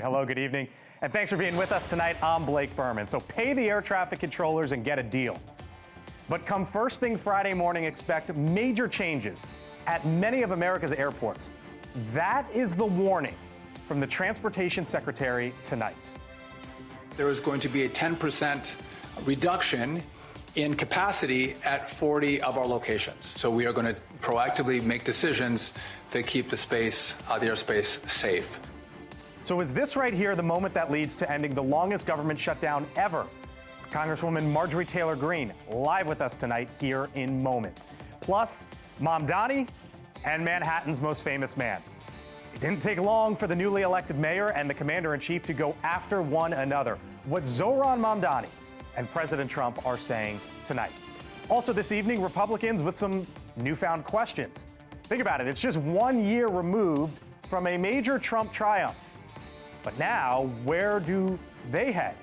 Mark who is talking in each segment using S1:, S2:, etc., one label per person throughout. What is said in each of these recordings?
S1: Hello, good evening, and thanks for being with us tonight. I'm Blake Burman. So pay the air traffic controllers and get a deal. But come first thing Friday morning, expect major changes at many of America's airports. That is the warning from the Transportation Secretary tonight.
S2: There is going to be a 10% reduction in capacity at 40 of our locations. So we are going to proactively make decisions that keep the airspace safe.
S1: So is this right here the moment that leads to ending the longest government shutdown ever? Congresswoman Marjorie Taylor Greene live with us tonight here in moments. Plus, Mom Donnie and Manhattan's most famous man. It didn't take long for the newly elected mayor and the commander-in-chief to go after one another. What Zohran Mamdani and President Trump are saying tonight. Also this evening, Republicans with some newfound questions. Think about it, it's just 1 year removed from a major Trump triumph. But now, where do they head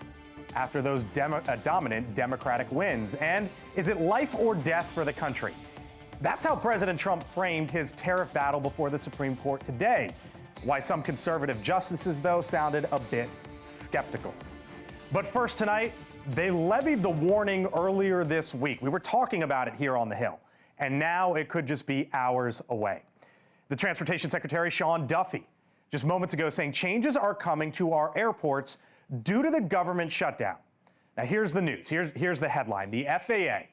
S1: after those dominant Democratic wins? And is it life or death for the country? That's how President Trump framed his tariff battle before the Supreme Court today. Why some conservative justices, though, sounded a bit skeptical. But first tonight, they levied the warning earlier this week. We were talking about it here on the Hill, and now it could just be hours away. The Transportation Secretary, Sean Duffy, just moments ago saying changes are coming to our airports due to the government shutdown. Now here's the news. Here's the headline. The FAA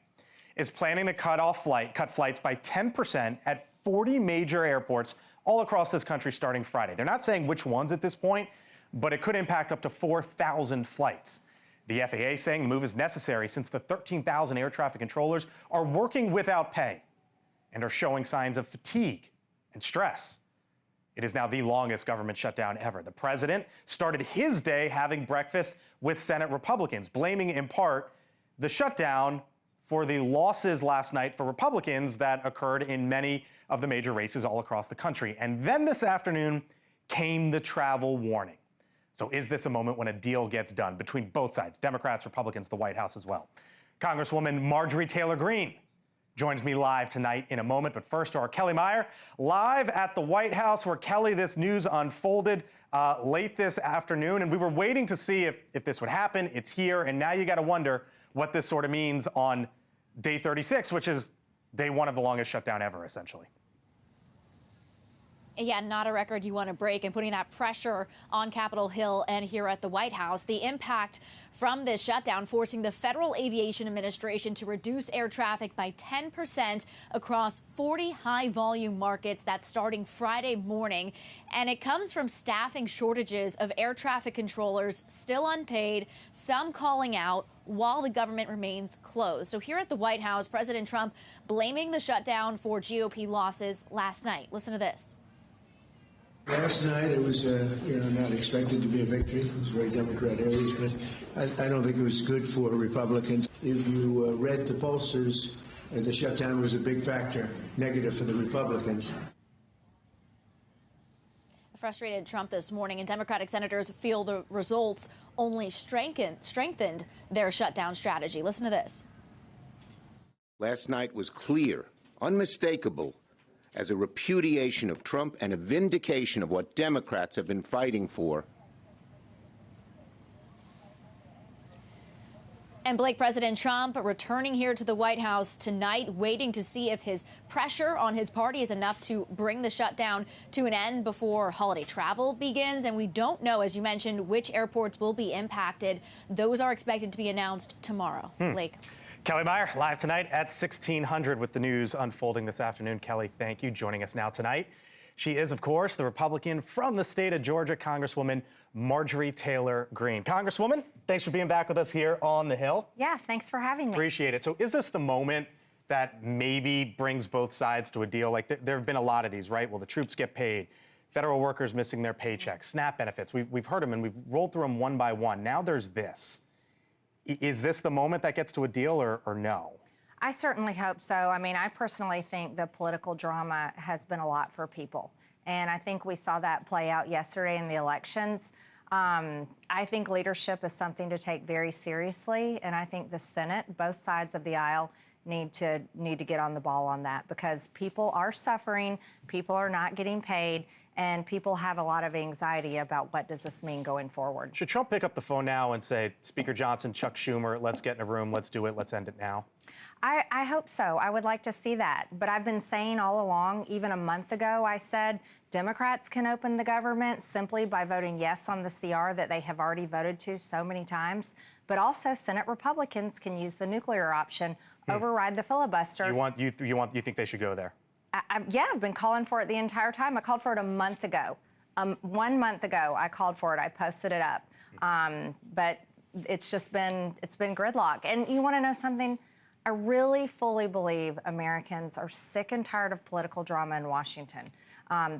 S1: is planning to cut flights by 10% at 40 major airports all across this country starting Friday. They're not saying which ones at this point, but it could impact up to 4,000 flights. The FAA saying the move is necessary since the 13,000 air traffic controllers are working without pay and are showing signs of fatigue and stress. It is now the longest government shutdown ever. The president started his day having breakfast with Senate Republicans, blaming in part the shutdown for the losses last night for Republicans that occurred in many of the major races all across the country. And then this afternoon came the travel warning. So is this a moment when a deal gets done between both sides, Democrats, Republicans, the White House as well? Congresswoman Marjorie Taylor Greene joins me live tonight in a moment. But first to our Kelly Meyer, live at the White House, where, Kelly, this news unfolded late this afternoon. And we were waiting to see if this would happen. It's here. And now you got to wonder what this sort of means on day 36, which is day one of the longest shutdown ever, essentially.
S3: Yeah, not a record you want to break, and putting that pressure on Capitol Hill and here at the White House. The impact from this shutdown forcing the Federal Aviation Administration to reduce air traffic by 10% across 40 high-volume markets. That's starting Friday morning. And it comes from staffing shortages of air traffic controllers still unpaid, some calling out while the government remains closed. So here at the White House, President Trump blaming the shutdown for GOP losses last night. Listen to this.
S4: Last night, it was, not expected to be a victory. It was very Democrat-area, but I don't think it was good for Republicans. If you read the pollsters, the shutdown was a big factor, negative for the Republicans.
S3: Frustrated Trump this morning, and Democratic senators feel the results only strengthened their shutdown strategy. Listen to this.
S5: Last night was clear, unmistakable, as a repudiation of Trump and a vindication of what Democrats have been fighting for.
S3: And Blake, President Trump returning here to the White House tonight, waiting to see if his pressure on his party is enough to bring the shutdown to an end before holiday travel begins. And we don't know, as you mentioned, which airports will be impacted. Those are expected to be announced tomorrow. Blake.
S1: Kelly Meyer, live tonight at 1600 with the news unfolding this afternoon. Kelly, thank you. Joining us now tonight, she is, of course, the Republican from the state of Georgia, Congresswoman Marjorie Taylor Greene. Congresswoman, thanks for being back with us here on the Hill.
S6: Yeah, thanks for having me.
S1: Appreciate it. So is this the moment that maybe brings both sides to a deal? Like there have been a lot of these, right? Well, the troops get paid, federal workers missing their paychecks, SNAP benefits. We've heard them and we've rolled through them one by one. Now there's this. Is this the moment that gets to a deal or no?
S6: I certainly hope so. I mean, I personally think the political drama has been a lot for people. And I think we saw that play out yesterday in the elections. I think leadership is something to take very seriously. And I think the Senate, both sides of the aisle, need to get on the ball on that, because people are suffering, people are not getting paid, and people have a lot of anxiety about what does this mean going forward.
S1: Should Trump pick up the phone now and say, Speaker Johnson, Chuck Schumer, let's get in a room, let's do it, let's end it now?
S6: I hope so. I would like to see that. But I've been saying all along, even a month ago, I said Democrats can open the government simply by voting yes on the CR that they have already voted to so many times. But also Senate Republicans can use the nuclear option, override the filibuster.
S1: You think they should go there?
S6: Yeah, I've been calling for it the entire time. I called for it a month ago. 1 month ago, I called for it. I posted it up. But it's been gridlock. And you want to know something? I really fully believe Americans are sick and tired of political drama in Washington.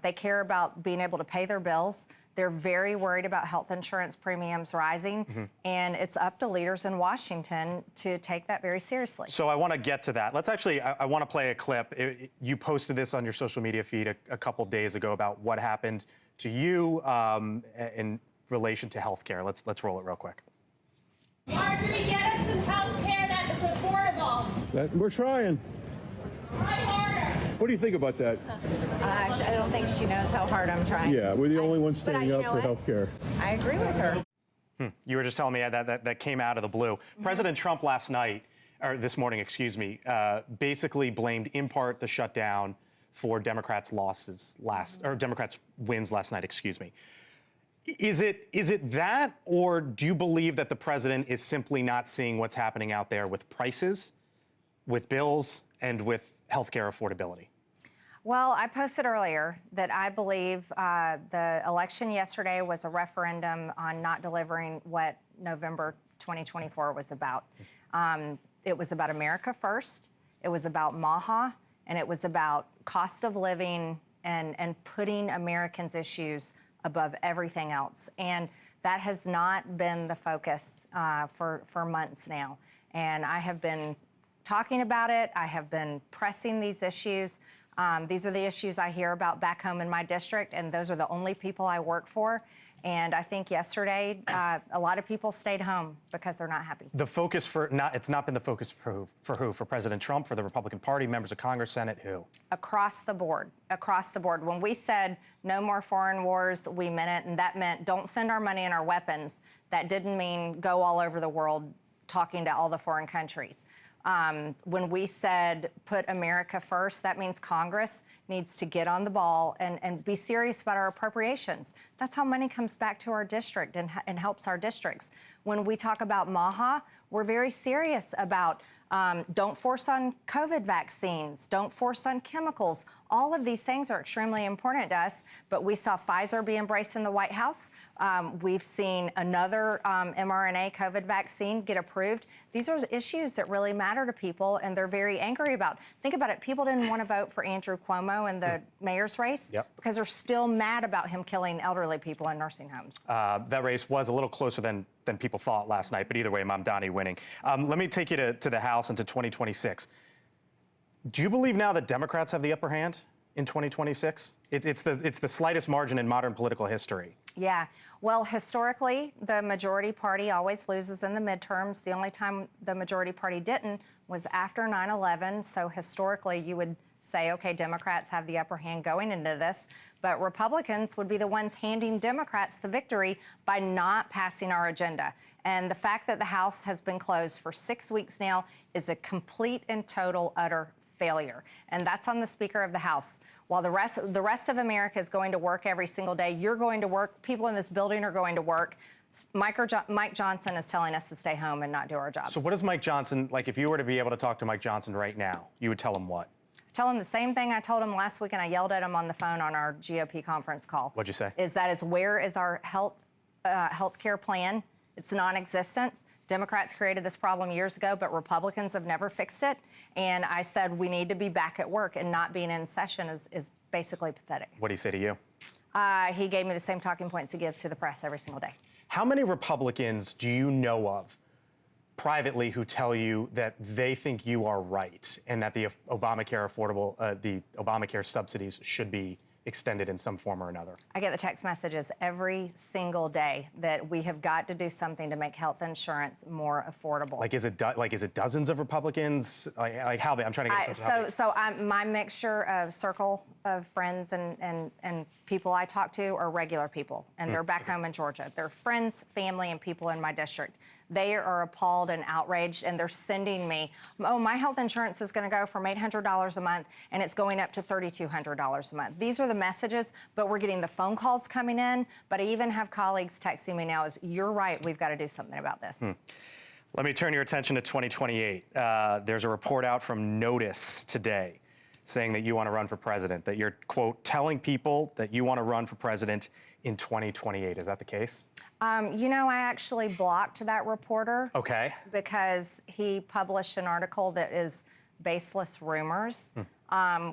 S6: They care about being able to pay their bills. They're very worried about health insurance premiums rising, and it's up to leaders in Washington to take that very seriously.
S1: So I want to get to that. Let's actually, I want to play a clip. You posted this on your social media feed a couple days ago about what happened to you in relation to health care. Let's roll it real quick.
S7: Marjorie, get us some health care that's affordable.
S8: We're trying.
S7: Try harder.
S8: What do you think about that?
S6: I don't think she knows how hard I'm trying.
S8: Yeah, we're the only ones standing up for health care.
S6: I agree with her.
S1: You were just telling me that came out of the blue. President Trump last night, or this morning, excuse me, basically blamed in part the shutdown for Democrats' Democrats' wins last night, excuse me. Is it that, or do you believe that the president is simply not seeing what's happening out there with prices, with bills, and with healthcare affordability?
S6: Well, I posted earlier that I believe the election yesterday was a referendum on not delivering what November 2024 was about. It was about America first, it was about MAHA, and it was about cost of living and putting Americans' issues above everything else. And that has not been the focus for months now. And I have been talking about it. I have been pressing these issues. These are the issues I hear about back home in my district, and those are the only people I work for. And I think yesterday, a lot of people stayed home because they're not happy.
S1: The focus it's not been the focus for who? For President Trump, for the Republican Party, members of Congress, Senate, who? Across
S6: the board. Across the board. When we said no more foreign wars, we meant it, and that meant don't send our money and our weapons. That didn't mean go all over the world talking to all the foreign countries. When we said put America first, that means Congress needs to get on the ball and be serious about our appropriations. That's how money comes back to our district and helps our districts. When we talk about MAHA, we're very serious about don't force on COVID vaccines, don't force on chemicals. All of these things are extremely important to us, but we saw Pfizer be embraced in the White House. We've seen another mRNA COVID vaccine get approved. These are issues that really matter to people, and they're very angry about. Think about it. People didn't want to vote for Andrew Cuomo in the mayor's race because they're still mad about him killing elderly people in nursing homes.
S1: That race was a little closer than people thought last night, but either way, Mamdani winning. Let me take you to the House and to 2026. Do you believe now that Democrats have the upper hand in 2026? It's the slightest margin in modern political history.
S6: Yeah. Well, historically, the majority party always loses in the midterms. The only time the majority party didn't was after 9/11. So historically, you would say, okay, Democrats have the upper hand going into this, but Republicans would be the ones handing Democrats the victory by not passing our agenda. And the fact that the House has been closed for 6 weeks now is a complete and total, utter failure. And that's on the Speaker of the House. While the rest of America is going to work every single day, you're going to work, people in this building are going to work. Mike Johnson is telling us to stay home and not do our jobs.
S1: So what does Mike Johnson, like if you were to be able to talk to Mike Johnson right now, you would tell him what?
S6: Tell him the same thing I told him last week, and I yelled at him on the phone on our GOP conference call.
S1: What'd you say?
S6: Where is our health care plan? It's non-existent. Democrats created this problem years ago, but Republicans have never fixed it. And I said we need to be back at work, and not being in session is basically pathetic.
S1: What did he say to you?
S6: He gave me the same talking points he gives to the press every single day.
S1: How many Republicans do you know of privately who tell you that they think you are right and that the Obamacare subsidies should be extended in some form or another? I get the text messages every single day that we have got to do something to make health insurance more affordable. Like, is it dozens of Republicans? Like how big? I'm trying to get a sense of how big. So my mixture of circle
S6: of friends and people I talk to are regular people, and they're back home in Georgia. They're friends, family, and people in my district. They are appalled and outraged, and they're sending me, oh, my health insurance is going to go from $800 a month, and it's going up to $3,200 a month. These are the messages, but we're getting the phone calls coming in. But I even have colleagues texting me now, you're right, we've got to do something about this.
S1: Let me turn your attention to 2028. There's a report out from Notice today saying that you want to run for president, that you're, quote, telling people that you want to run for president in 2028. Is that the case?
S6: You know, I actually blocked that reporter.
S1: Okay.
S6: Because he published an article that is baseless rumors,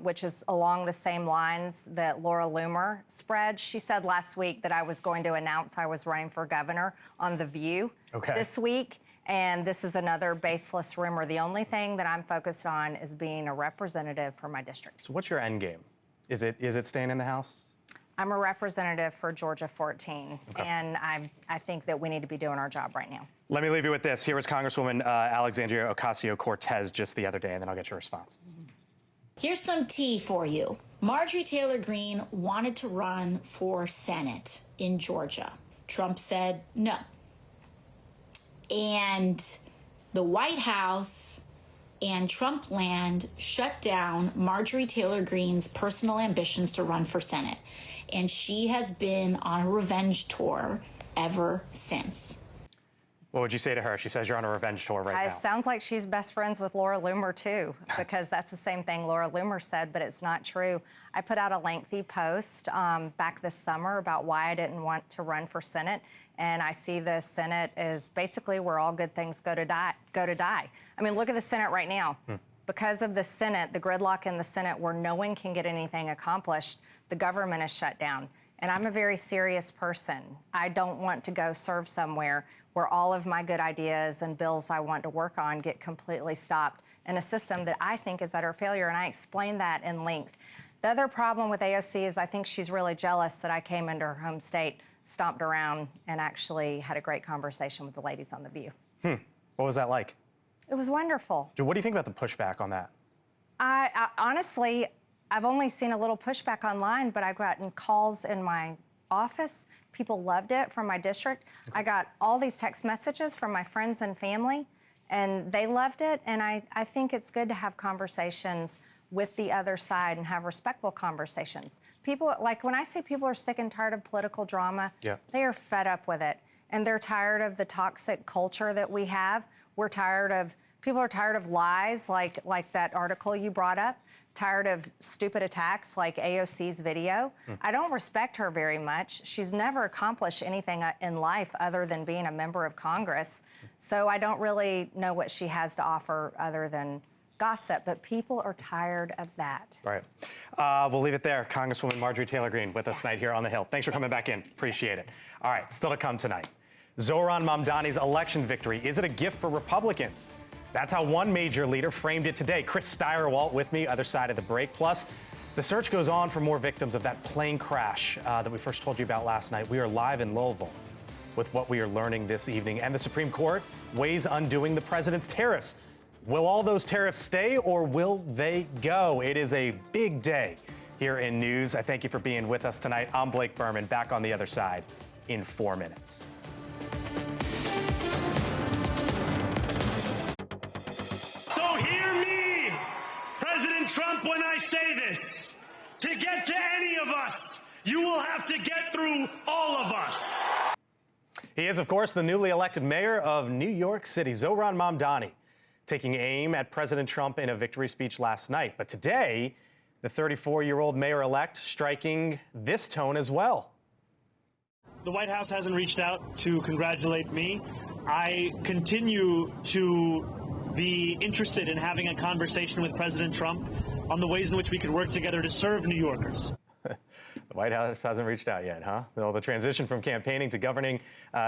S6: which is along the same lines that Laura Loomer spread. She said last week that I was going to announce I was running for governor on The View this week. And this is another baseless rumor. The only thing that I'm focused on is being a representative for my district.
S1: So what's your end game? Is it staying in the House?
S6: I'm a representative for Georgia 14, and I think that we need to be doing our job right now.
S1: Let me leave you with this. Here was Congresswoman Alexandria Ocasio-Cortez just the other day, and then I'll get your response.
S9: Here's some tea for you. Marjorie Taylor Greene wanted to run for Senate in Georgia. Trump said no. And the White House and Trump land shut down Marjorie Taylor Greene's personal ambitions to run for Senate. And she has been on a revenge tour ever since.
S1: What would you say to her? She says you're on a revenge tour right now.
S6: It sounds like she's best friends with Laura Loomer, too, because that's the same thing Laura Loomer said, but it's not true. I put out a lengthy post back this summer about why I didn't want to run for Senate, and I see the Senate is basically where all good things go to die. I mean, look at the Senate right now. Because of the Senate, the gridlock in the Senate where no one can get anything accomplished, the government is shut down. And I'm a very serious person. I don't want to go serve somewhere where all of my good ideas and bills I want to work on get completely stopped in a system that I think is utter failure, and I explained that in length. The other problem with AOC is I think she's really jealous that I came into her home state, stomped around, and actually had a great conversation with the ladies on The View.
S1: What was that like?
S6: It was wonderful.
S1: What do you think about the pushback on that?
S6: I honestly, I've only seen a little pushback online, but I've gotten calls in my office. People loved it from my district. I got all these text messages from my friends and family, and they loved it. And I think it's good to have conversations with the other side and have respectful conversations. People, like when I say people are sick and tired of political drama, they are fed up with it. And they're tired of the toxic culture that we have. People are tired of lies like that article you brought up, tired of stupid attacks like AOC's video. I don't respect her very much. She's never accomplished anything in life other than being a member of Congress. So I don't really know what she has to offer other than gossip, but people are tired of that.
S1: Right. We'll leave it there. Congresswoman Marjorie Taylor Greene with us tonight here on the Hill. Thanks for coming back in. Appreciate it. All right, still to come tonight. Zohran Mamdani's election victory. Is it a gift for Republicans? That's how one major leader framed it today. Chris Steyerwalt with me, other side of the break. Plus, the search goes on for more victims of that plane crash that we first told you about last night. We are live in Louisville with what we are learning this evening. And the Supreme Court weighs undoing the president's tariffs. Will all those tariffs stay or will they go? It is a big day here in news. I thank you for being with us tonight. I'm Blake Burman, back on the other side in 4 minutes.
S10: So hear me, President Trump, when I say this. To get to any of us, you will have to get through all of us.
S1: He is, of course, the newly elected mayor of New York City, Zohran Mamdani, taking aim at President Trump in a victory speech last night. But today, the 34-year-old mayor-elect striking this tone as well.
S10: The White House hasn't reached out to congratulate me. I continue to be interested in having a conversation with President Trump on the ways in which we could work together to serve New Yorkers.
S1: The White House hasn't reached out yet, huh? Well, the transition from campaigning to governing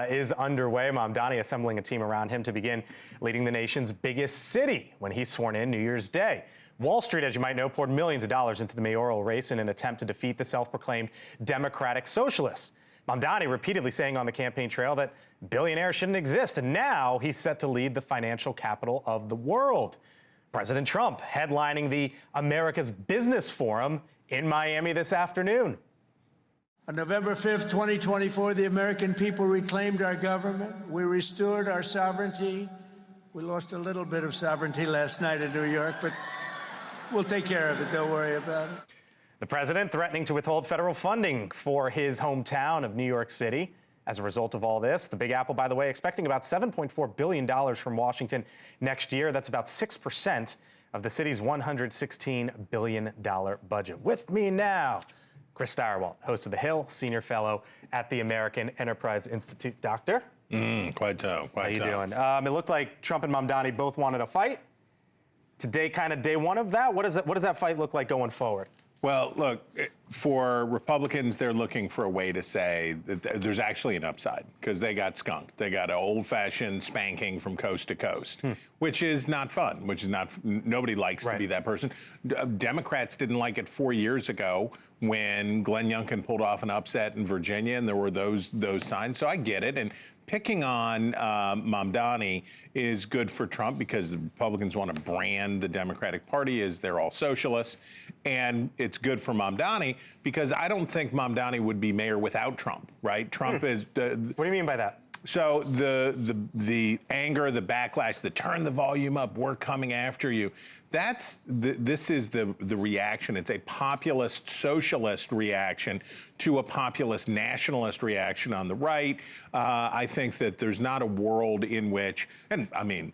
S1: is underway. Mamdani assembling a team around him to begin leading the nation's biggest city when he's sworn in New Year's Day. Wall Street, as you might know, poured millions of dollars into the mayoral race in an attempt to defeat the self-proclaimed Democratic Socialists. Mamdani repeatedly saying on the campaign trail that billionaires shouldn't exist, and now he's set to lead the financial capital of the world. President Trump headlining the America's Business Forum in Miami this afternoon.
S4: On November 5th, 2024, the American people reclaimed our government. We restored our sovereignty. We lost a little bit of sovereignty last night in New York, but we'll take care of it. Don't worry about it.
S1: The president threatening to withhold federal funding for his hometown of New York City. As a result of all this, the Big Apple, by the way, expecting about $7.4 billion from Washington next year. That's about 6% of the city's $116 billion budget. With me now, Chris Stirewalt, host of The Hill, senior fellow at the American Enterprise Institute. Doctor?
S11: Quite so.
S1: How you doing? It looked like Trump and Mamdani both wanted a fight. Today, kind of day one of that. What does that fight look like going forward?
S11: Well, look, for Republicans, they're looking for a way to say that there's actually an upside because they got skunked. They got an old-fashioned spanking from coast to coast, which is not fun, nobody likes to be that person. Democrats didn't like it 4 years ago when Glenn Youngkin pulled off an upset in Virginia, and there were those signs. So I get it. And picking on Mamdani is good for Trump because the Republicans want to brand the Democratic Party as they're all socialists. And it's good for Mamdani because I don't think Mamdani would be mayor without Trump, right? Trump is...
S1: What do you mean by that?
S11: So the anger, the backlash, the turn the volume up, we're coming after you. This is the reaction. It's a populist socialist reaction to a populist nationalist reaction on the right. I think that there's not a world in which, and I mean,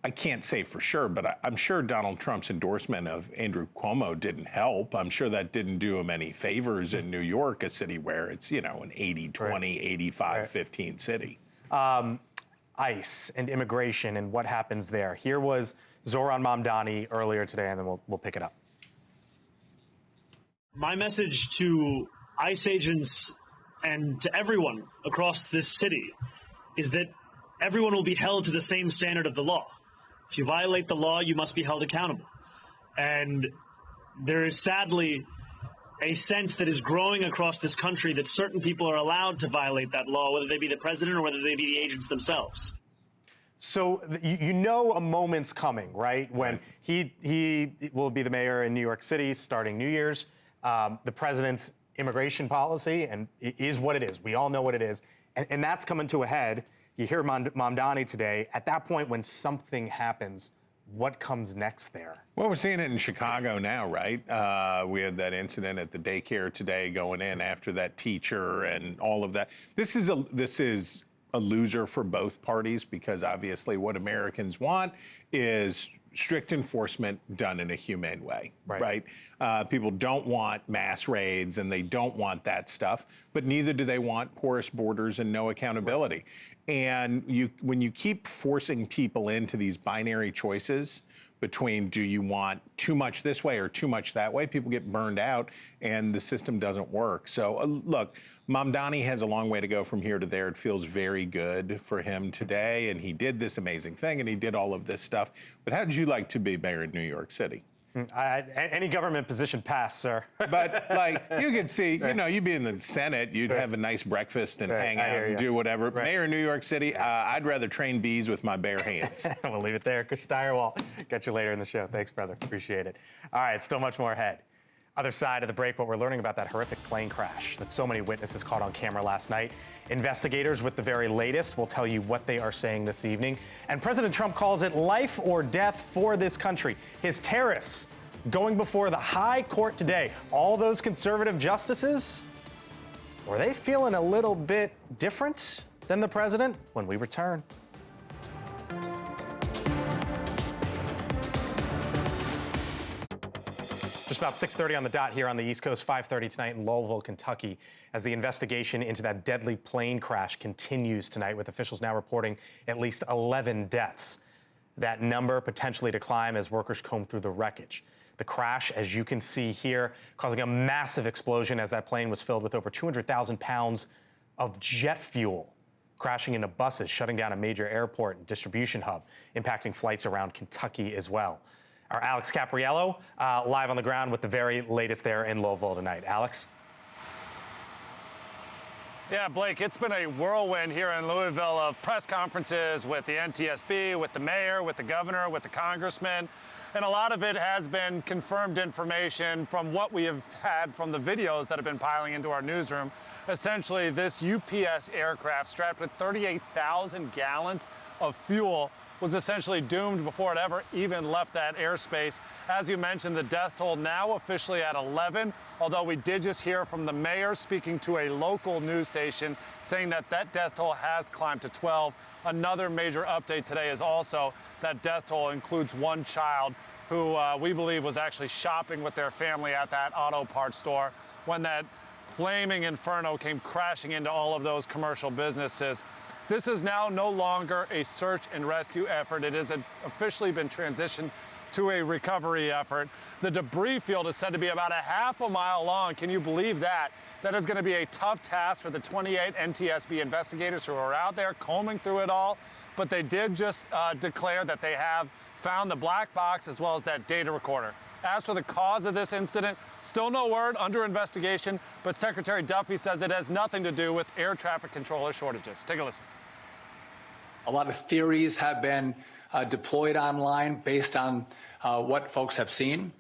S11: I can't say for sure, but I'm sure Donald Trump's endorsement of Andrew Cuomo didn't help. I'm sure that didn't do him any favors in New York, a city where it's, an 80-20, 85-15 city.
S1: ICE and immigration and what happens there. Here was Zohran Mamdani earlier today, and then we'll pick it up.
S10: My message to ICE agents and to everyone across this city is that everyone will be held to the same standard of the law. If you violate the law, you must be held accountable. And there is sadly a sense that is growing across this country that certain people are allowed to violate that law, whether they be the president or whether they be the agents themselves.
S1: So you know a moment's coming, right? When he will be the mayor in New York City starting New Year's. The president's immigration policy and it is what it is. We all know what it is. And that's coming to a head. You hear Mamdani today. At that point, when something happens, what comes next there?
S11: Well, we're seeing it in Chicago now, right? We had that incident at the daycare today going in after that teacher and all of that. This is a loser for both parties because obviously what Americans want is strict enforcement done in a humane way, right? People don't want mass raids and they don't want that stuff, but neither do they want porous borders and no accountability. And when you keep forcing people into these binary choices between do you want too much this way or too much that way, people get burned out and the system doesn't work. So look, Mamdani has a long way to go from here to there. It feels very good for him today. And he did this amazing thing and he did all of this stuff. But how would you like to be mayor in New York City?
S1: Any government position pass, sir.
S11: But like you could see, you'd be in the Senate, you'd have a nice breakfast and hang out and do whatever. Mayor of New York City, I'd rather train bees with my bare hands.
S1: We'll leave it there. Chris Stirewalt, catch you later in the show. Thanks, brother. Appreciate it. All right, still much more ahead. Other side of the break, what we're learning about that horrific plane crash that so many witnesses caught on camera last night. Investigators with the very latest will tell you what they are saying this evening. And President Trump calls it life or death for this country. His tariffs going before the high court today. All those conservative justices, were they feeling a little bit different than the president? When we return. Just about 6:30 on the dot here on the East Coast, 5:30 tonight in Louisville, Kentucky, as the investigation into that deadly plane crash continues tonight, with officials now reporting at least 11 deaths. That number potentially to climb as workers comb through the wreckage. The crash, as you can see here, causing a massive explosion as that plane was filled with over 200,000 pounds of jet fuel, crashing into buses, shutting down a major airport and distribution hub, impacting flights around Kentucky as well. Our Alex Capriello live on the ground with the very latest there in Louisville tonight. Alex?
S12: Yeah, Blake, it's been a whirlwind here in Louisville of press conferences with the NTSB, with the mayor, with the governor, with the congressman. And a lot of it has been confirmed information from what we have had from the videos that have been piling into our newsroom. Essentially, this UPS aircraft strapped with 38,000 gallons of fuel was essentially doomed before it ever even left that airspace. As you mentioned, the death toll now officially at 11, although we did just hear from the mayor speaking to a local news station saying that that death toll has climbed to 12. Another major update today is also that death toll includes one child who we believe was actually shopping with their family at that auto parts store when that flaming inferno came crashing into all of those commercial businesses. This is now no longer a search and rescue effort. It has officially been transitioned to a recovery effort. The debris field is said to be about a half a mile long. Can you believe that? That is going to be a tough task for the 28 NTSB investigators who are out there combing through it all. But they did just declare that they have found the black box as well as that data recorder. As for the cause of this incident, still no word, under investigation, but Secretary Duffy says it has nothing to do with air traffic controller shortages. Take a listen.
S2: A lot of theories have been deployed online based on what folks have seen.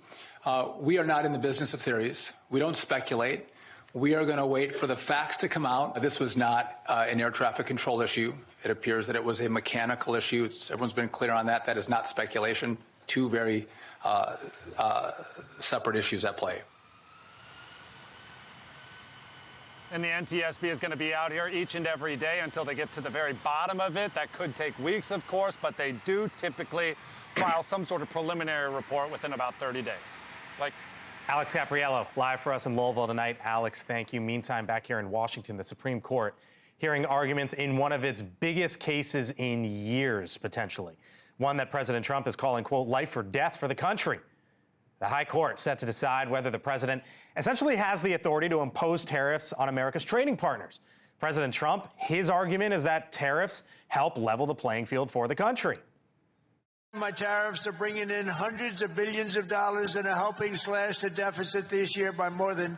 S2: We are not in the business of theories. We don't speculate. We are going to wait for the facts to come out. This was not an air traffic control issue. It appears that it was a mechanical issue. Everyone's been clear on that. That is not speculation. Two very separate issues at play.
S12: And the NTSB is going to be out here each and every day until they get to the very bottom of it. That could take weeks, of course, but they do typically file some sort of preliminary report within about 30 days. Like
S1: Alex Capriello, live for us in Louisville tonight. Alex, thank you. Meantime, back here in Washington, the Supreme Court hearing arguments in one of its biggest cases in years, potentially. One that President Trump is calling, quote, life or death for the country. The High Court set to decide whether the president essentially has the authority to impose tariffs on America's trading partners. President Trump, his argument is that tariffs help level the playing field for the country.
S4: My tariffs are bringing in hundreds of billions of dollars and are helping slash the deficit this year by more than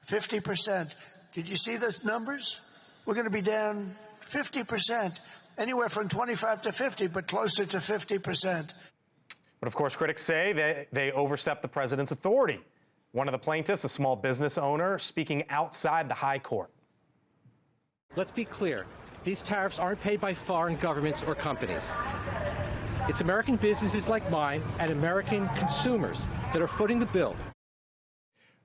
S4: 50%. Did you see those numbers? We're going to be down 50%, anywhere from 25 to 50, but closer to 50%.
S1: But of course, critics say they overstepped the president's authority. One of the plaintiffs, a small business owner, speaking outside the High Court.
S13: Let's be clear. These tariffs aren't paid by foreign governments or companies. It's American businesses like mine and American consumers that are footing the bill.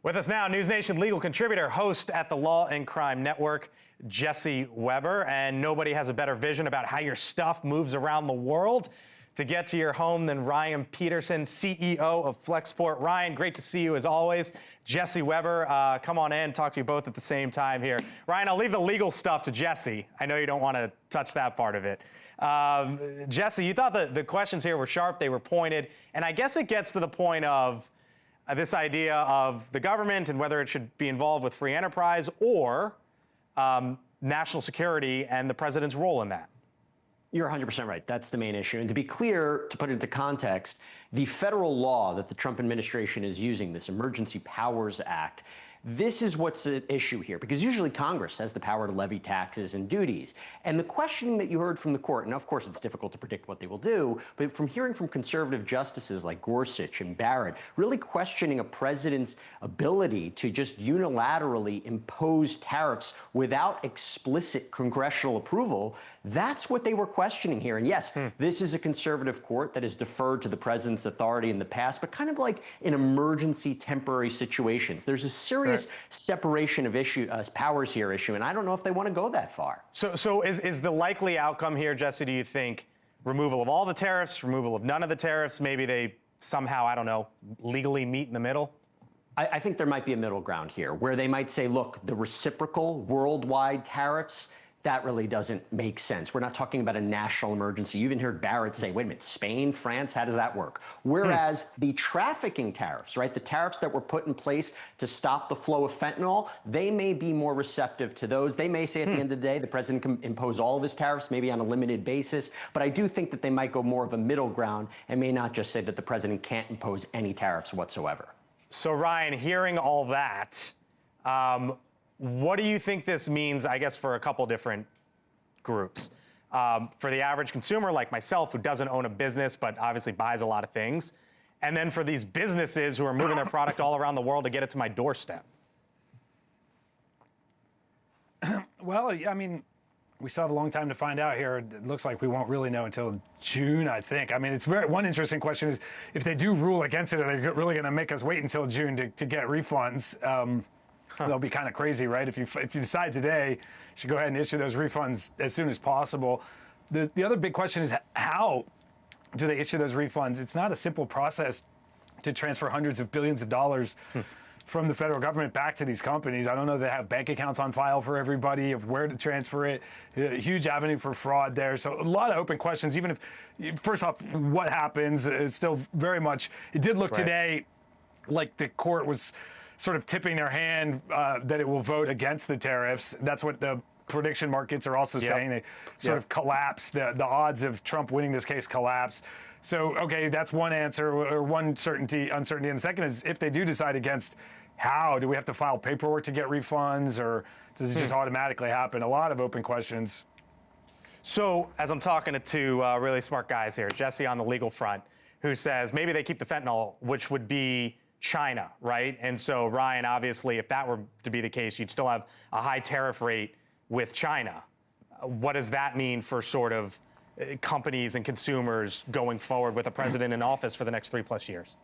S1: With us now, News Nation legal contributor, host at the Law and Crime Network, Jesse Weber. And nobody has a better vision about how your stuff moves around the world to get to your home than Ryan Peterson, CEO of Flexport. Ryan, great to see you as always. Jesse Weber, come on in, talk to you both at the same time here. Ryan, I'll leave the legal stuff to Jesse. I know you don't want to touch that part of it. Jesse, you thought the questions here were sharp, they were pointed, and I guess it gets to the point of this idea of the government and whether it should be involved with free enterprise or national security and the president's role in that.
S14: You're 100% right. That's the main issue. And to be clear, to put it into context, the federal law that the Trump administration is using, this Emergency Powers Act, this is what's at issue here, because usually Congress has the power to levy taxes and duties. And the questioning that you heard from the court, and of course it's difficult to predict what they will do, but from hearing from conservative justices like Gorsuch and Barrett, really questioning a president's ability to just unilaterally impose tariffs without explicit congressional approval, that's what they were questioning here. And yes, this is a conservative court that has deferred to the president's authority in the past, but kind of like in emergency temporary situations. There's a serious separation of powers here issue, and I don't know if they want to go that far.
S1: So is the likely outcome here, Jesse, do you think removal of all the tariffs, removal of none of the tariffs, maybe they somehow, I don't know, legally meet in the middle?
S14: I think there might be a middle ground here where they might say, look, the reciprocal worldwide tariffs, that really doesn't make sense. We're not talking about a national emergency. You even heard Barrett say, wait a minute, Spain, France, how does that work? Whereas the trafficking tariffs, right, the tariffs that were put in place to stop the flow of fentanyl, they may be more receptive to those. They may say at the end of the day, the president can impose all of his tariffs, maybe on a limited basis. But I do think that they might go more of a middle ground and may not just say that the president can't impose any tariffs whatsoever.
S1: So, Ryan, hearing all that, What do you think this means, I guess, for a couple different groups? For the average consumer like myself who doesn't own a business but obviously buys a lot of things, and then for these businesses who are moving their product all around the world to get it to my doorstep?
S15: Well, I mean, we still have a long time to find out here. It looks like we won't really know until June, I think. I mean, it's one interesting question is if they do rule against it, are they really going to make us wait until June to get refunds? They'll be kind of crazy, right? If you decide today, you should go ahead and issue those refunds as soon as possible. The other big question is how do they issue those refunds? It's not a simple process to transfer hundreds of billions of dollars from the federal government back to these companies. I don't know if they have bank accounts on file for everybody, of where to transfer it. A huge avenue for fraud there. So a lot of open questions, even if, first off, what happens is still very much, it did look today like the court was sort of tipping their hand that it will vote against the tariffs. That's what the prediction markets are also saying. They sort of collapse. The odds of Trump winning this case collapse. So, okay, that's one answer or one uncertainty. And the second is if they do decide against, how do we have to file paperwork to get refunds, or does it just automatically happen? A lot of open questions.
S1: So as I'm talking to two really smart guys here, Jesse on the legal front, who says maybe they keep the fentanyl, which would be China, right? And so, Ryan, obviously, if that were to be the case, you'd still have a high tariff rate with China. What does that mean for sort of companies and consumers going forward with a president in office for the next 3+ years?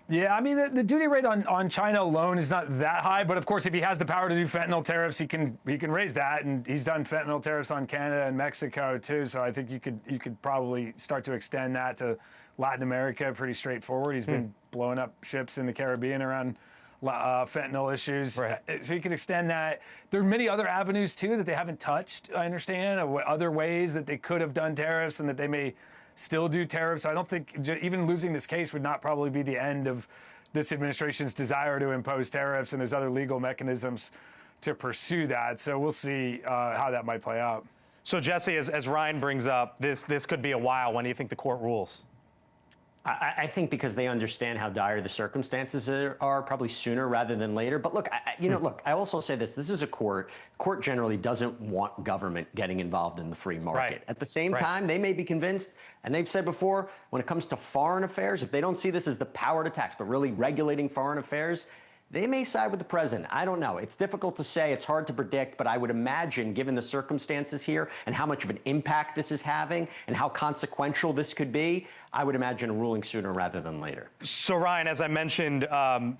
S15: Yeah, I mean, the duty rate on China alone is not that high, but of course, if he has the power to do fentanyl tariffs, he can raise that, and he's done fentanyl tariffs on Canada and Mexico too. So I think you could probably start to extend that to Latin America. Pretty straightforward. He's been blowing up ships in the Caribbean around fentanyl issues. Right. So you could extend that. There are many other avenues too that they haven't touched. I understand other ways that they could have done tariffs and that they may still do tariffs. I don't think even losing this case would not probably be the end of this administration's desire to impose tariffs, and there's other legal mechanisms to pursue that. So we'll see how that might play out.
S1: So Jesse, as Ryan brings up, this could be a while. When do you think the court rules?
S14: I think because they understand how dire the circumstances are, probably sooner rather than later. But look, I also say this is a court. Court generally doesn't want government getting involved in the free market.
S1: Right.
S14: At the same time, they may be convinced, and they've said before, when it comes to foreign affairs, if they don't see this as the power to tax, but really regulating foreign affairs, they may side with the president. I don't know. It's difficult to say. It's hard to predict. But I would imagine, given the circumstances here and how much of an impact this is having and how consequential this could be, I would imagine a ruling sooner rather than later.
S1: So, Ryan, as I mentioned,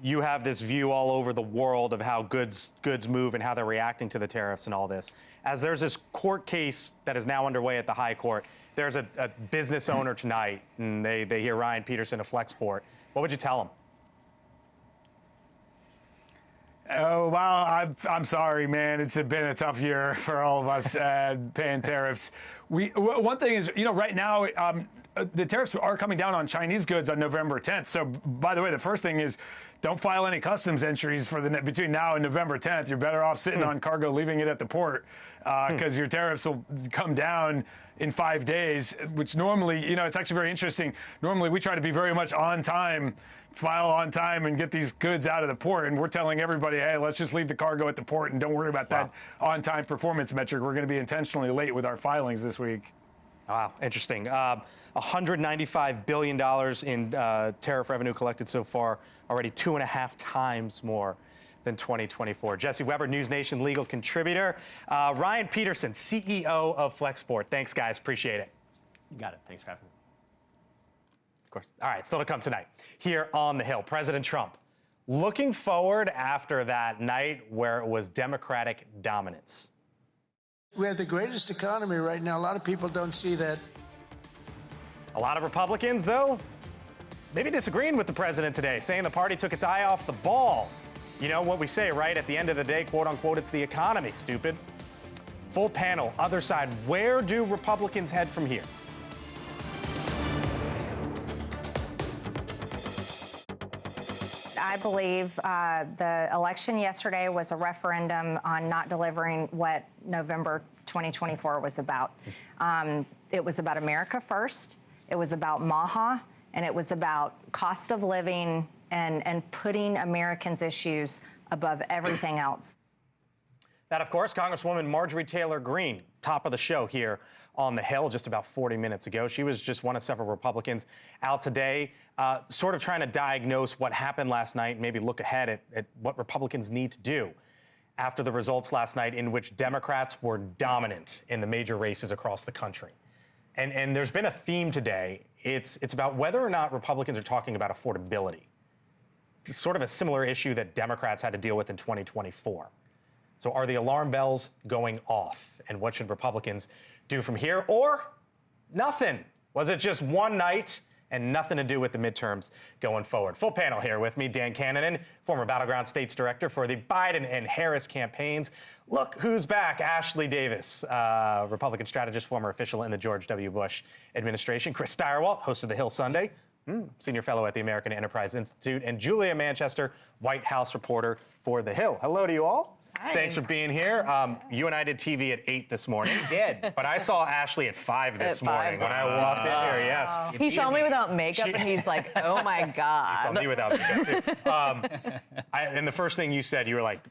S1: you have this view all over the world of how goods move and how they're reacting to the tariffs and all this. As there's this court case that is now underway at the High Court, there's a business owner tonight, and they hear Ryan Peterson of Flexport. What would you tell them?
S15: Oh, well, I'm sorry, man. It's been a tough year for all of us paying tariffs. One thing is, right now, the tariffs are coming down on Chinese goods on November 10th. So, by the way, the first thing is don't file any customs entries for between now and November 10th. You're better off sitting on cargo, leaving it at the port, because your tariffs will come down in 5 days, which normally, it's actually very interesting. Normally, we try to be very much on time, file on time, and get these goods out of the port. And we're telling everybody, hey, let's just leave the cargo at the port and don't worry about that on-time performance metric. We're going to be intentionally late with our filings this week.
S1: Wow, interesting. $195 billion in tariff revenue collected so far, already 2.5 times more than 2024. Jesse Weber, News Nation legal contributor. Ryan Peterson, CEO of Flexport. Thanks, guys. Appreciate it.
S14: You got it. Thanks for having me.
S1: Of course. All right, still to come tonight. Here on the Hill, President Trump looking forward after that night where it was Democratic dominance.
S4: We have the greatest economy right now. A lot of people don't see that.
S1: A lot of Republicans, though, maybe disagreeing with the president today, saying the party took its eye off the ball. You know what we say, right? At the end of the day, quote unquote, it's the economy, stupid. Full panel, other side. Where do Republicans head from here?
S6: I believe the election yesterday was a referendum on not delivering what November 2024 was about. It was about America first. It was about MAHA, and it was about cost of living and putting Americans' issues above everything else.
S1: That, of course, Congresswoman Marjorie Taylor Greene, top of the show here on the Hill just about 40 minutes ago. She was just one of several Republicans out today, sort of trying to diagnose what happened last night, maybe look ahead at what Republicans need to do after the results last night in which Democrats were dominant in the major races across the country. And there's been a theme today. It's about whether or not Republicans are talking about affordability. It's sort of a similar issue that Democrats had to deal with in 2024. So are the alarm bells going off? And what should Republicans do from here? Or nothing? Was it just one night and nothing to do with the midterms going forward? Full panel here with me. Dan Cannon, former Battleground States Director for the Biden and Harris campaigns. Look who's back. Ashley Davis, Republican strategist, former official in the George W. Bush administration. Chris Stirewalt, host of The Hill Sunday, senior fellow at the American Enterprise Institute. And Julia Manchester, White House reporter for The Hill. Hello to you all.
S16: Hi.
S1: Thanks for being here. You and I did TV at 8 this morning.
S16: We did.
S1: But I saw Ashley at 5 this morning when I walked in here, yes.
S16: He saw me without makeup and he's like, oh my God.
S1: You saw me without makeup too. And the first thing you said, you were like,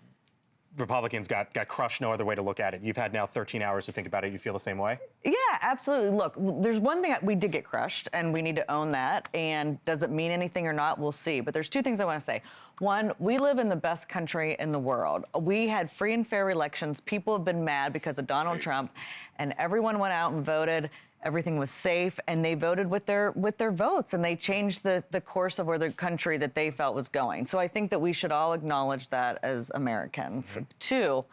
S1: Republicans got crushed, no other way to look at it. You've had now 13 hours to think about it. You feel the same way?
S16: Yeah, absolutely. Look, there's one thing we did get crushed, and we need to own that. And does it mean anything or not? We'll see. But there's two things I want to say. One, we live in the best country in the world. We had free and fair elections. People have been mad because of Donald Trump, and everyone went out and voted. Everything was safe, and they voted with their votes, and they changed the course of where the country that they felt was going. So I think that we should all acknowledge that as Americans. Mm-hmm. Two,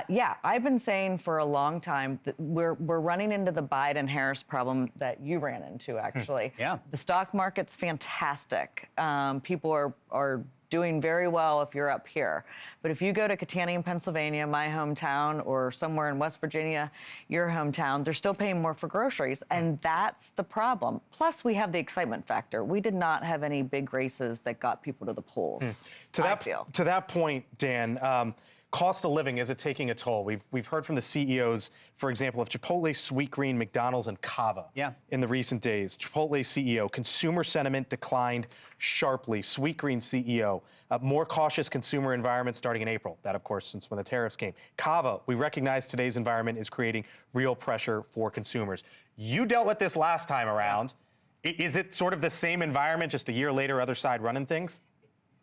S16: yeah, I've been saying for a long time that we're running into the Biden-Harris problem that you ran into, actually.
S17: Yeah.
S16: The stock market's fantastic. People are doing very well if you're up here. But if you go to Catania, Pennsylvania, my hometown, or somewhere in West Virginia, your hometown, they're still paying more for groceries. And that's the problem. Plus, we have the excitement factor. We did not have any big races that got people to the polls,
S1: To that point, Dan, cost of living, is it taking a toll? We've heard from the CEOs, for example, of Chipotle, Sweetgreen, McDonald's, and Cava in the recent days. Chipotle CEO, consumer sentiment declined sharply. Sweetgreen CEO, more cautious consumer environment starting in April. That, of course, since when the tariffs came. Cava, we recognize today's environment is creating real pressure for consumers. You dealt with this last time around. Is it sort of the same environment, just a year later, other side running things?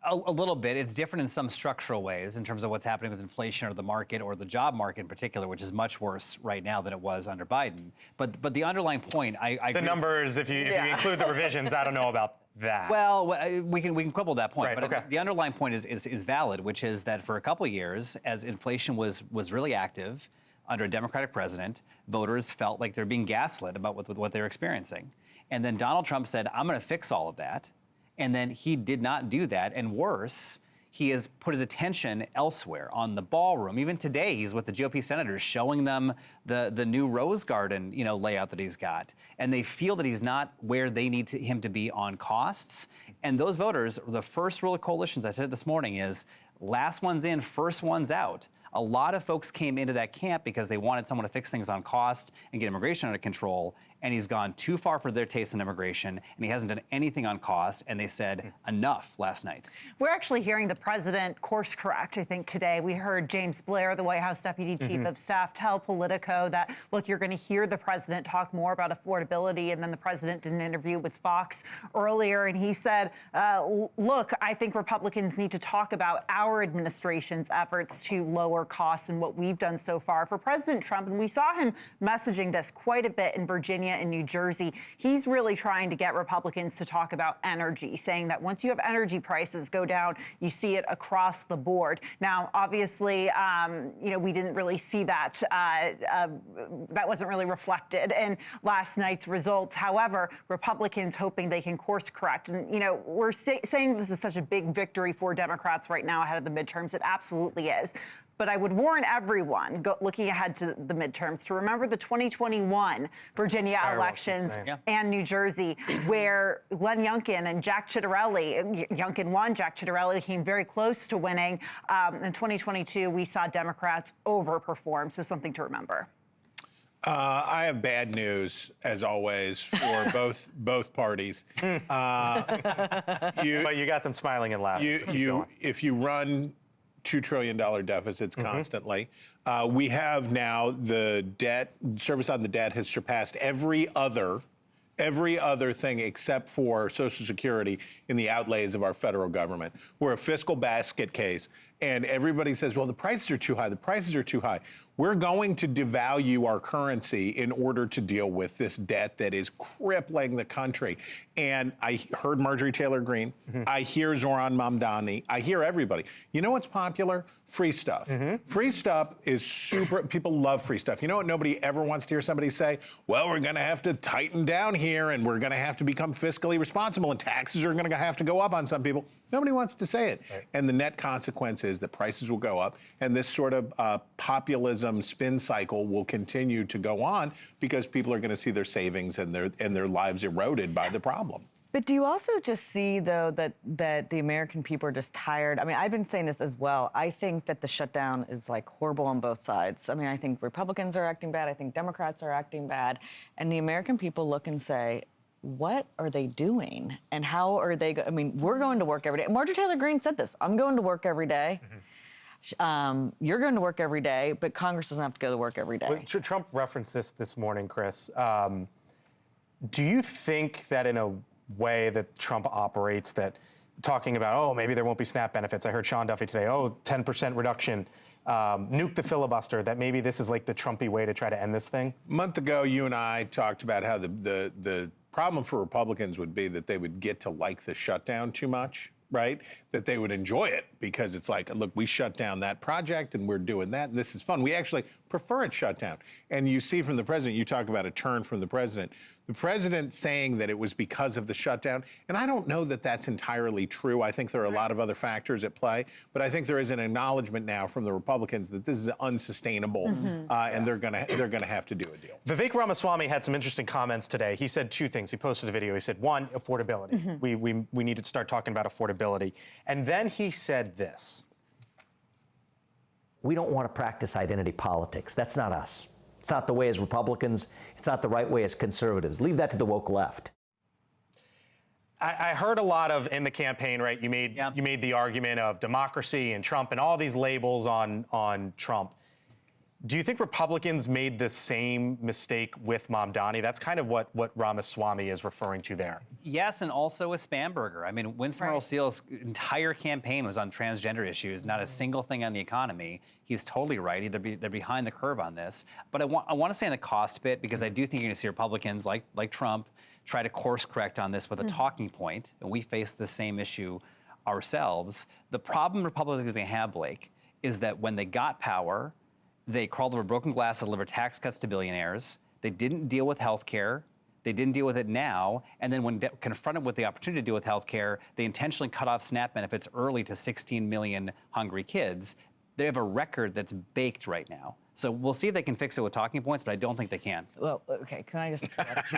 S17: A little bit. It's different in some structural ways in terms of what's happening with inflation or the market or the job market in particular, which is much worse right now than it was under Biden. But the underlying point, I
S1: the numbers, if you include the revisions, I don't know about that.
S17: Well, we can quibble that point.
S1: Right,
S17: but
S1: okay.
S17: The underlying point is valid, which is that for a couple of years, as inflation was really active under a Democratic president, voters felt like they're being gaslit about what they're experiencing. And then Donald Trump said, I'm going to fix all of that. And then he did not do that. And worse, he has put his attention elsewhere on the ballroom. Even today, he's with the GOP senators showing them the new Rose Garden, layout that he's got. And they feel that he's not where they need him to be on costs. And those voters, the first rule of coalitions, I said it this morning, is last one's in, first one's out. A lot of folks came into that camp because they wanted someone to fix things on cost and get immigration under control. And he's gone too far for their taste in immigration, and he hasn't done anything on cost, and they said enough last night.
S18: We're actually hearing the president course correct, I think, today. We heard James Blair, the White House Deputy Chief of Staff, tell Politico that, look, you're going to hear the president talk more about affordability, and then the president did an interview with Fox earlier, and he said, look, I think Republicans need to talk about our administration's efforts to lower costs and what we've done so far. For President Trump, and we saw him messaging this quite a bit in Virginia and New Jersey, he's really trying to get Republicans to talk about energy, saying that once you have energy prices go down, you see it across the board. Now, obviously, we didn't really see that. That wasn't really reflected in last night's results. However, Republicans hoping they can course correct. And, we're saying this is such a big victory for Democrats right now ahead of the midterms. It absolutely is. But I would warn everyone looking ahead to the midterms to remember the 2021 Virginia elections and New Jersey, where Glenn Youngkin and Jack Ciattarelli, Youngkin won, Jack Ciattarelli came very close to winning. In 2022, we saw Democrats overperform, so something to remember.
S11: I have bad news, as always, for both parties.
S1: But you got them smiling and laughing.
S11: If you run $2 trillion deficits constantly, we have now the debt, service on the debt has surpassed every other thing except for Social Security in the outlays of our federal government. We're a fiscal basket case. And everybody says, well, the prices are too high. The prices are too high. We're going to devalue our currency in order to deal with this debt that is crippling the country. And I heard Marjorie Taylor Greene. I hear Zoran Mamdani. I hear everybody. You know what's popular? Free stuff. Free stuff is super. People love free stuff. You know what nobody ever wants to hear somebody say? Well, we're going to have to tighten down here, and we're going to have to become fiscally responsible, and taxes are going to have to go up on some people. Nobody wants to say it. Right. And the net consequence is that prices will go up, and this sort of populism spin cycle will continue to go on because people are going to see their savings and their lives eroded by the problem.
S16: But do you also just see, though, that the American people are just tired? I mean, I've been saying this as well. I think that the shutdown is, like, horrible on both sides. I mean, I think Republicans are acting bad. I think Democrats are acting bad. And the American people look and say, what are they doing? And how are they? I mean, we're going to work every day. Marjorie Taylor Greene said this. I'm going to work every day. You're going to work every day, but Congress doesn't have to go to work every day.
S1: Well, Trump referenced this morning, Chris. Do you think that in a way that Trump operates, that talking about, oh, maybe there won't be SNAP benefits. I heard Sean Duffy today, 10% reduction, nuke the filibuster, that maybe this is like the Trumpy way to try to end this thing?
S11: A month ago, you and I talked about how the problem for Republicans would be that they would get to like the shutdown too much, right? That they would enjoy it because it's like, look, we shut down that project and we're doing that. And this is fun. We actually prefer it shut down. And you see from the president, you talk about a turn from the president saying that it was because of the shutdown. And I don't know that that's entirely true. I think there are a lot of other factors at play. But I think there is an acknowledgement now from the Republicans that this is unsustainable and they're gonna have to do a deal.
S1: Vivek Ramaswamy had some interesting comments today. He said two things. He posted a video. He said, one, affordability. We need to start talking about affordability. And then he said this.
S19: We don't want to practice identity politics. That's not us. It's not the way as Republicans. It's not the right way as conservatives. Leave that to the woke left.
S1: I heard a lot of in the campaign, right? You made the argument of democracy and Trump and all these labels on Trump. Do you think Republicans made the same mistake with Mamdani? That's kind of what Ramaswamy is referring to there.
S17: Yes, and also with Spamberger. I mean, Winston Marsalis' entire campaign was on transgender issues, not a single thing on the economy. He's totally right. They're behind the curve on this. But I want to say on the cost bit, because I do think you're going to see Republicans like Trump try to course correct on this with a talking point, and we face the same issue ourselves. The problem Republicans are going to have, Blake, is that when they got power, they crawled over broken glass to deliver tax cuts to billionaires. They didn't deal with health care. They didn't deal with it now. And then when confronted with the opportunity to deal with health care, they intentionally cut off SNAP benefits early to 16 million hungry kids. They have a record that's baked right now. So we'll see if they can fix it with talking points, but I don't think they can.
S16: Well, okay, can I just...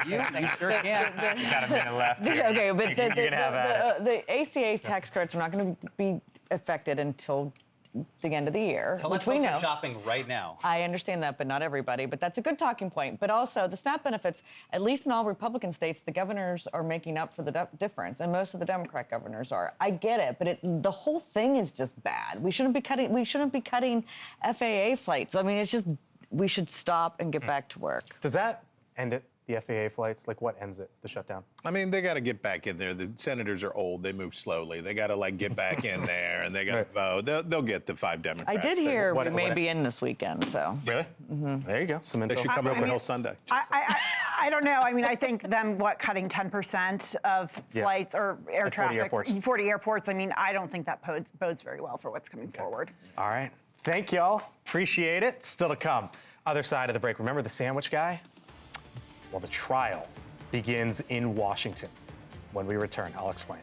S17: you sure can.
S1: You got a minute left here.
S16: Okay, but the ACA tax credits are not going to be affected until the end of the year,
S17: Tell
S16: which
S17: that
S16: we
S17: folks
S16: know.
S17: are shopping right now.
S16: I understand that, but not everybody. But that's a good talking point. But also, the SNAP benefits, at least in all Republican states, the governors are making up for the difference, and most of the Democrat governors are. I get it, but the whole thing is just bad. We shouldn't be cutting FAA flights. I mean, it's just we should stop and get back to work.
S1: Does that end it? The FAA flights, like what ends it, the shutdown?
S11: I mean, they got to get back in there. The senators are old. They move slowly. They got to get back in there, and they got to vote. They'll get the 5 Democrats.
S16: I did hear we may be in this weekend, so.
S1: Really? There you go. Some info.
S11: They should come open till Sunday.
S18: I don't know. I mean, I think them, cutting 10% of flights or air traffic, 40 airports. I mean, I don't think that bodes very well for what's coming forward.
S1: All right. Thank y'all. Appreciate it. Still to come. Other side of the break. Remember the sandwich guy? Well, the trial begins in Washington. When we return, I'll explain.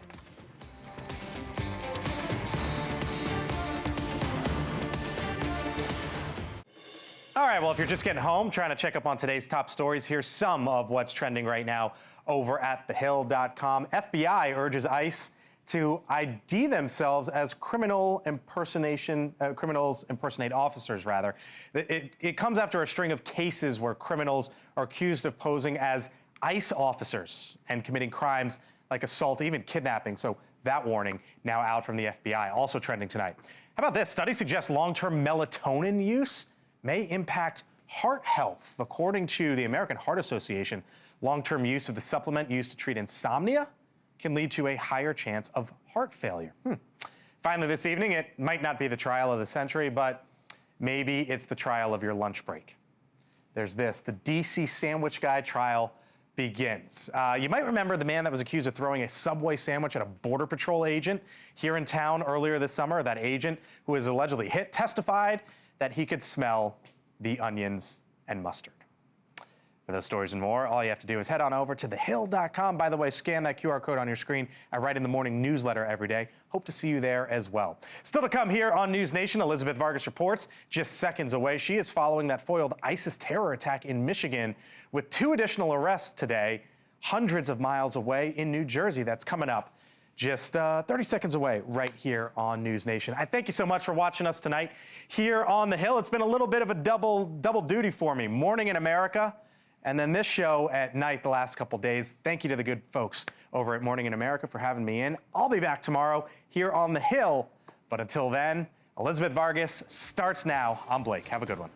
S1: All right, well, if you're just getting home, trying to check up on today's top stories, here's some of what's trending right now over at thehill.com. FBI urges ICE to ID themselves as criminals impersonate officers, rather. It comes after a string of cases where criminals are accused of posing as ICE officers and committing crimes like assault, even kidnapping. So that warning now out from the FBI, also trending tonight. How about this? Study suggests long-term melatonin use may impact heart health. According to the American Heart Association, long-term use of the supplement used to treat insomnia can lead to a higher chance of heart failure. Finally, this evening, it might not be the trial of the century, but maybe it's the trial of your lunch break. There's this. The D.C. sandwich guy trial begins. You might remember the man that was accused of throwing a Subway sandwich at a Border Patrol agent here in town earlier this summer. That agent, who was allegedly hit, testified that he could smell the onions and mustard. For those stories and more, all you have to do is head on over to thehill.com. By the way, scan that QR code on your screen. I write in the morning newsletter every day. Hope to see you there as well. Still to come here on News Nation, Elizabeth Vargas reports just seconds away. She is following that foiled ISIS terror attack in Michigan with 2 additional arrests today, hundreds of miles away in New Jersey. That's coming up just 30 seconds away right here on News Nation. I thank you so much for watching us tonight here on The Hill. It's been a little bit of a double duty for me. Morning in America, and then this show at night the last couple days. Thank you to the good folks over at Morning in America for having me in. I'll be back tomorrow here on The Hill. But until then, Elizabeth Vargas starts now. I'm Blake. Have a good one.